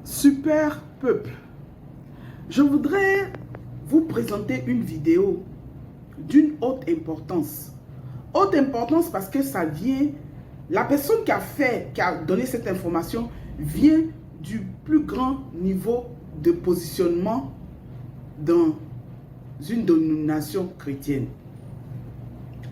Super peuple, je voudrais vous présenter une vidéo d'une haute importance. Haute importance parce que ça vient, la personne qui a donné cette information vient du plus grand niveau de positionnement dans une dénomination chrétienne.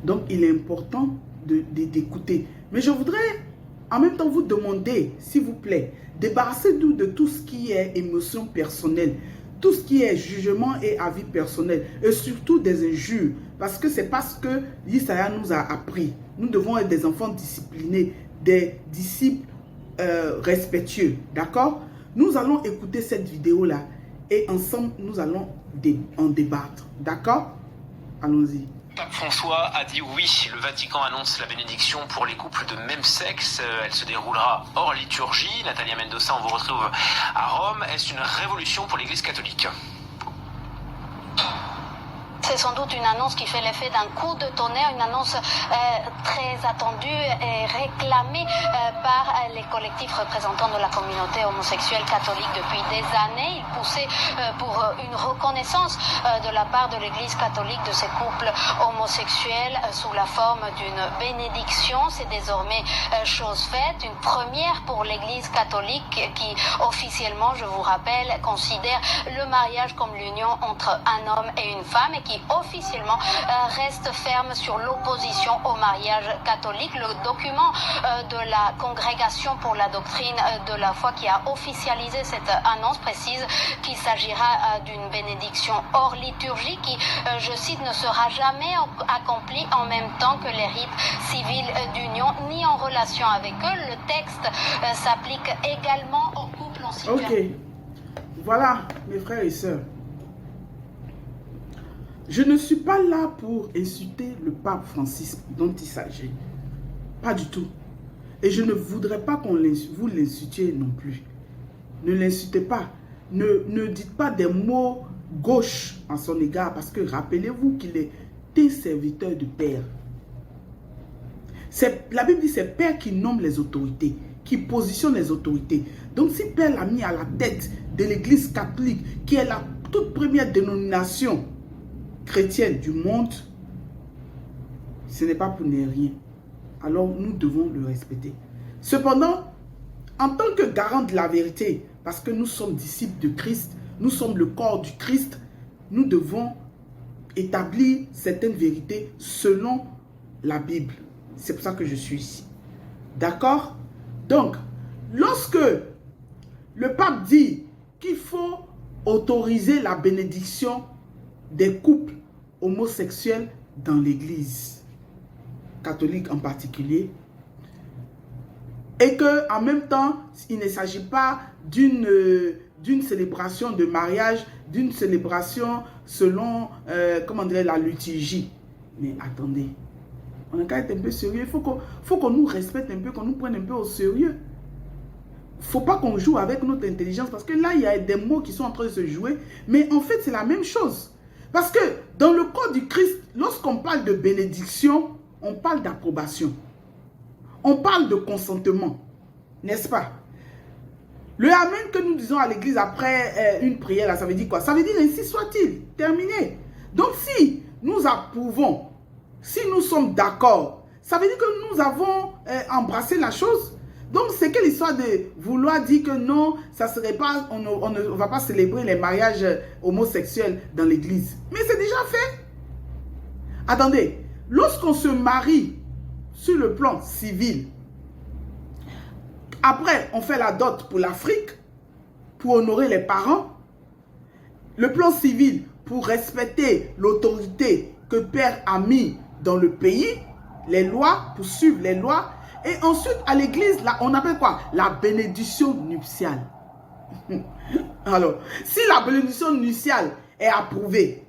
Donc il est important d'écouter. Mais je voudrais en même temps vous demander, s'il vous plaît, débarrassez-vous de tout ce qui est émotion personnelle, tout ce qui est jugement et avis personnel, et surtout des injures, parce que c'est parce que Yesaya nous a appris. Nous devons être des enfants disciplinés, des disciples respectueux, d'accord? Nous allons écouter cette vidéo-là et ensemble, nous allons en débattre, d'accord? Allons-y. Pape François a dit oui, le Vatican annonce la bénédiction pour les couples de même sexe. Elle se déroulera hors liturgie. Nathalie Mendoza, on vous retrouve à Rome. Est-ce une révolution pour l'Église catholique ? C'est sans doute une annonce qui fait l'effet d'un coup de tonnerre, une annonce très attendue et réclamée par les collectifs représentants de la communauté homosexuelle catholique depuis des années. Ils poussaient pour une reconnaissance de la part de l'Église catholique de ces couples homosexuels sous la forme d'une bénédiction. C'est désormais chose faite, une première pour l'Église catholique qui officiellement, je vous rappelle, considère le mariage comme l'union entre un homme et une femme et qui officiellement reste ferme sur l'opposition au mariage catholique. Le document de la Congrégation pour la doctrine de la foi qui a officialisé cette annonce précise qu'il s'agira d'une bénédiction hors liturgie qui, je cite, ne sera jamais accomplie en même temps que les rites civils d'union ni en relation avec eux. Le texte s'applique également aux couples en situation. Ok, voilà mes frères et sœurs. Je ne suis pas là pour insulter le pape Francis dont il s'agit. Pas du tout. Et je ne voudrais pas qu'on vous l'insultiez non plus. Ne l'insultez pas. Ne dites pas des mots gauches en son égard parce que rappelez-vous qu'il est un serviteur de Père. La Bible dit que c'est Père qui nomme les autorités, qui positionne les autorités. Donc si Père l'a mis à la tête de l'Église catholique, qui est la toute première dénomination chrétienne du monde, ce n'est pas pour ne rien. Alors nous devons le respecter. Cependant, en tant que garant de la vérité, parce que nous sommes disciples de Christ, nous sommes le corps du Christ, nous devons établir certaines vérités selon la Bible. C'est pour ça que je suis ici. D'accord? Donc, lorsque le pape dit qu'il faut autoriser la bénédiction des couples homosexuels dans l'Église catholique en particulier, et que en même temps il ne s'agit pas d'une célébration de mariage, d'une célébration selon comment dire, la liturgie. Mais attendez, on a qu'à être un peu sérieux. Il faut qu'on nous respecte un peu, qu'on nous prenne un peu au sérieux. Il ne faut pas qu'on joue avec notre intelligence, parce que là il y a des mots qui sont en train de se jouer, mais en fait c'est la même chose. Parce que dans le corps du Christ, lorsqu'on parle de bénédiction, on parle d'approbation. On parle de consentement. N'est-ce pas? Le Amen que nous disons à l'église après une prière, là, ça veut dire quoi? Ça veut dire ainsi soit-il. Terminé. Donc si nous approuvons, si nous sommes d'accord, ça veut dire que nous avons embrassé la chose. Donc, c'est quelle histoire de vouloir dire que non, ça serait pas, on ne va pas célébrer les mariages homosexuels dans l'église. Mais c'est déjà fait. Attendez, lorsqu'on se marie sur le plan civil, après, on fait la dot pour l'Afrique, pour honorer les parents, le plan civil pour respecter l'autorité que Père a mis dans le pays, les lois, pour suivre les lois. Et ensuite, à l'église, là, on appelle quoi? La bénédiction nuptiale. Alors, si la bénédiction nuptiale est approuvée,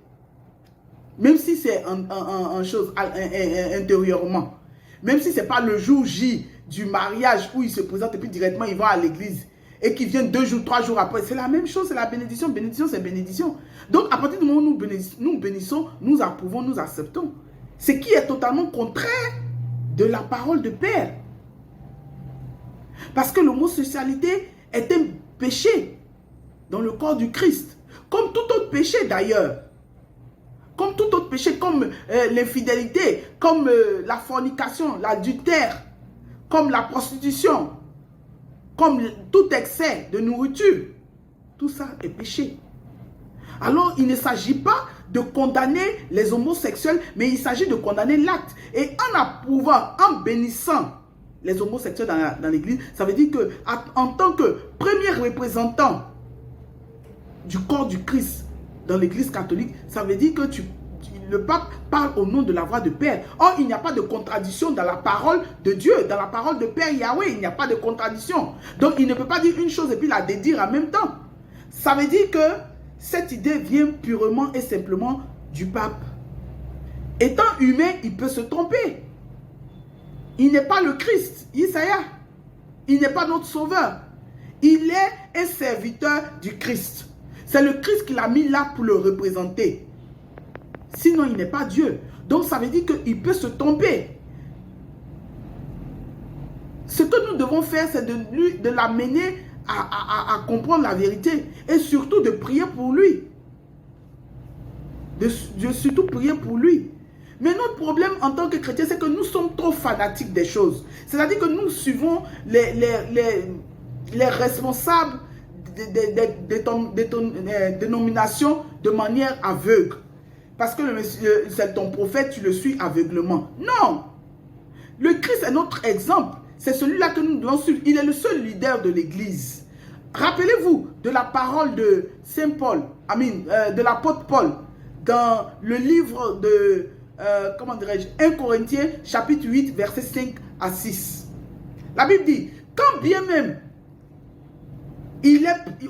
même si c'est en chose intérieurement, même si ce n'est pas le jour J du mariage où ils se présentent et puis directement ils vont à l'église et qu'ils viennent 2 jours, 3 jours après, c'est la même chose, c'est la bénédiction. Bénédiction, c'est bénédiction. Donc, à partir du moment où nous bénissons, nous approuvons, nous acceptons. Ce qui est totalement contraire de la parole de Père. Parce que l'homosexualité est un péché dans le corps du Christ. Comme tout autre péché d'ailleurs. Comme tout autre péché, comme l'infidélité, comme la fornication, l'adultère, comme la prostitution, comme tout excès de nourriture. Tout ça est péché. Alors, il ne s'agit pas de condamner les homosexuels, mais il s'agit de condamner l'acte. Et en approuvant, en bénissant les homosexuels dans l'église, ça veut dire que en tant que premier représentant du corps du Christ dans l'église catholique, ça veut dire que le pape parle au nom de la voix de Père. Or, il n'y a pas de contradiction dans la parole de Dieu, dans la parole de Père Yahweh, il n'y a pas de contradiction. Donc, il ne peut pas dire une chose et puis la dédire en même temps. Ça veut dire que cette idée vient purement et simplement du pape. Étant humain, il peut se tromper. Il n'est pas le Christ, Isaïe. Il n'est pas notre sauveur. Il est un serviteur du Christ. C'est le Christ qui l'a mis là pour le représenter. Sinon, il n'est pas Dieu. Donc, ça veut dire qu'il peut se tromper. Ce que nous devons faire, c'est de l'amener à comprendre la vérité. Et surtout de prier pour lui. De surtout prier pour lui. Mais notre problème en tant que chrétien, c'est que nous sommes trop fanatiques des choses. C'est-à-dire que nous suivons les responsables des dénominations de manière aveugle. Parce que c'est ton prophète, tu le suis aveuglement. Non! Le Christ est notre exemple. C'est celui-là que nous devons suivre. Il est le seul leader de l'Église. Rappelez-vous de la parole de Saint Paul, de l'apôtre Paul, dans le livre de, 1 Corinthiens, chapitre 8, versets 5 à 6. La Bible dit, quand bien même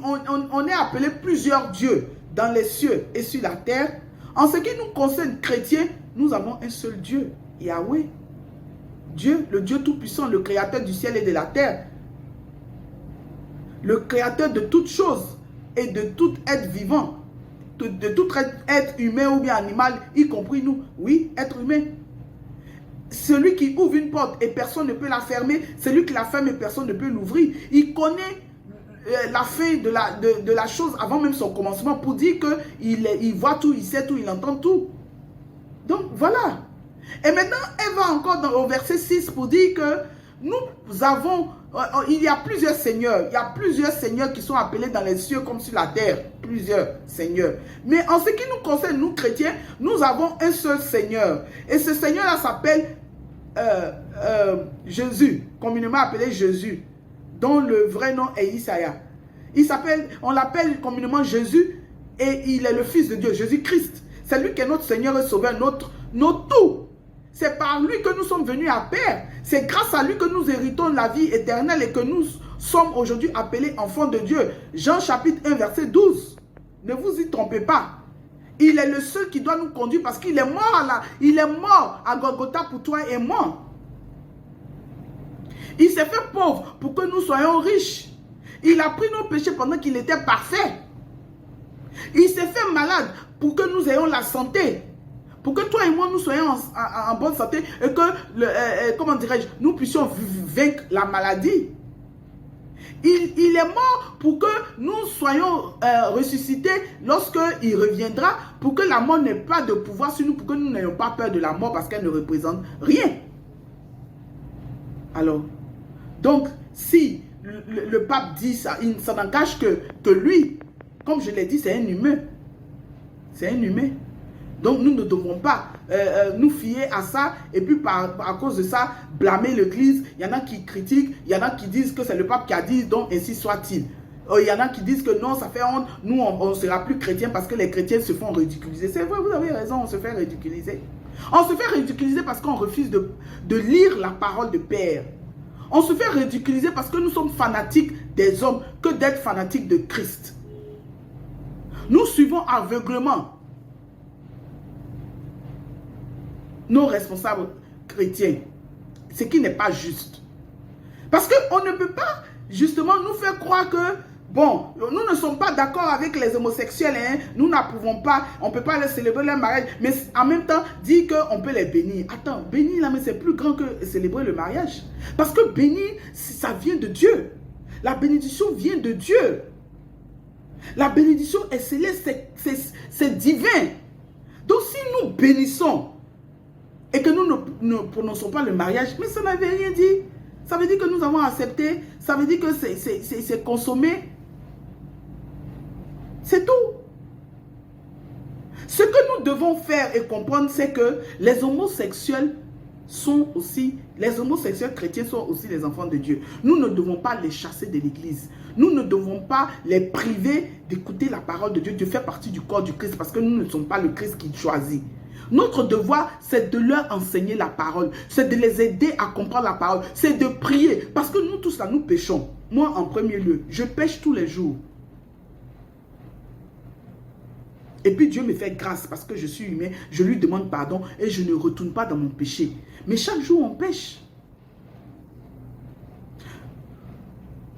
on est appelé plusieurs dieux dans les cieux et sur la terre, en ce qui nous concerne chrétiens, nous avons un seul Dieu, Yahweh. Dieu, le Dieu Tout-Puissant, le créateur du ciel et de la terre. Le créateur de toutes choses et de tout être vivant. De tout être humain ou bien animal, y compris nous. Oui, être humain. Celui qui ouvre une porte et personne ne peut la fermer, celui qui la ferme et personne ne peut l'ouvrir. Il connaît la fin de la chose avant même son commencement pour dire qu'il voit tout, il sait tout, il entend tout. Donc voilà. Et maintenant, elle va encore au verset 6 pour dire que nous avons, il y a plusieurs seigneurs. Il y a plusieurs seigneurs qui sont appelés dans les cieux comme sur la terre. Plusieurs seigneurs. Mais en ce qui nous concerne, nous chrétiens, nous avons un seul Seigneur. Et ce Seigneur-là s'appelle Jésus, communément appelé Jésus, dont le vrai nom est Isaïe. On l'appelle communément Jésus et il est le Fils de Dieu, Jésus-Christ. C'est lui qui est notre Seigneur et Sauveur, notre tout. C'est par lui que nous sommes venus à Père. C'est grâce à lui que nous héritons la vie éternelle et que nous sommes aujourd'hui appelés enfants de Dieu. Jean chapitre 1 verset 12. Ne vous y trompez pas. Il est le seul qui doit nous conduire parce qu'il est mort à Golgotha pour toi et moi. Il s'est fait pauvre pour que nous soyons riches. Il a pris nos péchés pendant qu'il était parfait. Il s'est fait malade pour que nous ayons la santé. Pour que toi et moi, nous soyons en bonne santé et que, nous puissions vaincre la maladie. Il est mort pour que nous soyons ressuscités lorsqu'il reviendra, pour que la mort n'ait pas de pouvoir sur nous, pour que nous n'ayons pas peur de la mort parce qu'elle ne représente rien. Alors, donc, si le pape dit ça, ça n'engage que lui, comme je l'ai dit, c'est un humain. C'est un humain. Donc nous ne devons pas nous fier à ça et puis à cause de ça blâmer l'église. Il y en a qui critiquent, il y en a qui disent que c'est le pape qui a dit, donc ainsi soit-il. Il y en a qui disent que non, ça fait honte, nous on ne sera plus chrétiens parce que les chrétiens se font ridiculiser. C'est vrai, vous avez raison, on se fait ridiculiser. On se fait ridiculiser parce qu'on refuse de lire la parole de Père. On se fait ridiculiser parce que nous sommes fanatiques des hommes que d'être fanatiques de Christ. Nous suivons aveuglement nos responsables chrétiens, ce qui n'est pas juste. Parce qu'on ne peut pas justement nous faire croire que, bon, nous ne sommes pas d'accord avec les homosexuels, hein, nous n'approuvons pas, on ne peut pas les célébrer leur mariage, mais en même temps dire qu'on peut les bénir. Attends, bénir là, mais c'est plus grand que célébrer le mariage. Parce que bénir, ça vient de Dieu. La bénédiction vient de Dieu. La bénédiction est céleste, c'est divin. Donc si nous bénissons et que nous ne prononçons pas le mariage, mais ça n'avait rien dit. Ça veut dire que nous avons accepté, ça veut dire que c'est consommé. C'est tout. Ce que nous devons faire et comprendre, c'est que les homosexuels chrétiens sont aussi les enfants de Dieu. Nous ne devons pas les chasser de l'église. Nous ne devons pas les priver d'écouter la parole de Dieu, de faire partie du corps du Christ, parce que nous ne sommes pas le Christ qui choisit. Notre devoir, c'est de leur enseigner la parole, c'est de les aider à comprendre la parole, c'est de prier, parce que nous tous là, nous péchons. Moi, en premier lieu, je pêche tous les jours. Et puis Dieu me fait grâce parce que je suis humain, je lui demande pardon et je ne retourne pas dans mon péché. Mais chaque jour, on pêche.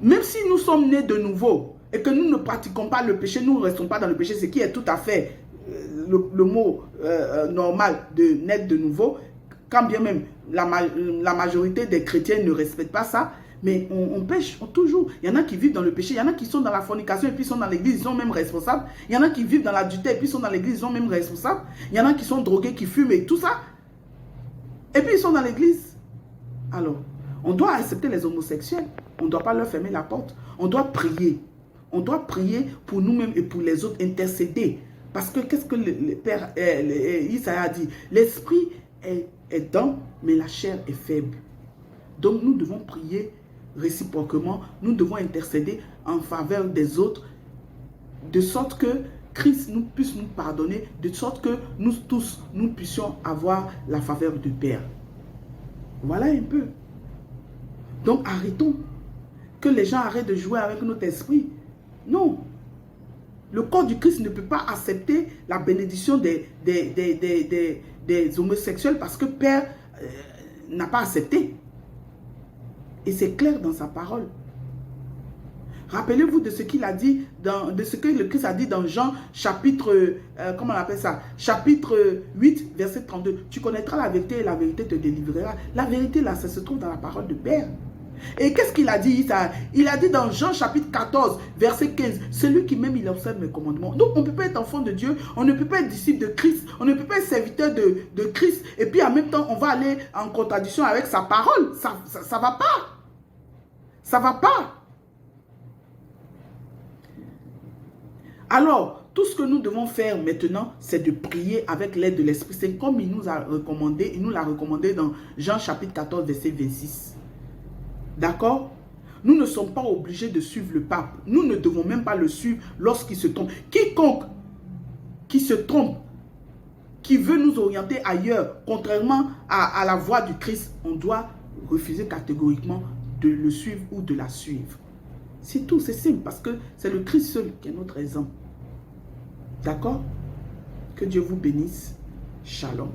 Même si nous sommes nés de nouveau et que nous ne pratiquons pas le péché, nous ne restons pas dans le péché, ce qui est tout à fait le mot normal de naître de nouveau, quand bien même la majorité des chrétiens ne respectent pas ça, mais on pêche toujours. Il y en a qui vivent dans le péché, il y en a qui sont dans la fornication et puis sont dans l'église, ils sont même responsables. Il y en a qui vivent dans l'adultère et puis sont dans l'église, ils sont même responsables. Il y en a qui sont drogués, qui fument et tout ça. Et puis ils sont dans l'église. Alors, on doit accepter les homosexuels. On ne doit pas leur fermer la porte. On doit prier. On doit prier pour nous-mêmes et pour les autres, intercéder. Parce que qu'est-ce que le Père Isaïe a dit? L'esprit est dans, mais la chair est faible. Donc nous devons prier réciproquement, nous devons intercéder en faveur des autres, de sorte que Christ puisse nous pardonner, de sorte que nous tous, nous puissions avoir la faveur du Père. Voilà un peu. Donc arrêtons. Que les gens arrêtent de jouer avec notre esprit. Non. Le corps du Christ ne peut pas accepter la bénédiction des homosexuels parce que Père n'a pas accepté. Et c'est clair dans sa parole. Rappelez-vous de ce qu'il a dit, de ce que le Christ a dit dans Jean chapitre, comment on appelle ça? Chapitre 8, verset 32. Tu connaîtras la vérité et la vérité te délivrera. La vérité là, ça se trouve dans la parole de Père. Et qu'est-ce qu'il a dit? Il a dit dans Jean chapitre 14, verset 15, celui qui m'aime, il observe mes commandements. Donc on ne peut pas être enfant de Dieu, on ne peut pas être disciple de Christ, on ne peut pas être serviteur de Christ, et puis en même temps on va aller en contradiction avec sa parole. Ça va pas. Ça va pas. Alors, tout ce que nous devons faire maintenant, c'est de prier avec l'aide de l'Esprit. C'est comme il nous l'a recommandé dans Jean chapitre 14, verset 26. D'accord? Nous ne sommes pas obligés de suivre le pape. Nous ne devons même pas le suivre lorsqu'il se trompe. Quiconque qui se trompe, qui veut nous orienter ailleurs, contrairement à la voie du Christ, on doit refuser catégoriquement de le suivre ou de la suivre. C'est tout, c'est simple, parce que c'est le Christ seul qui est notre exemple. D'accord? Que Dieu vous bénisse. Shalom.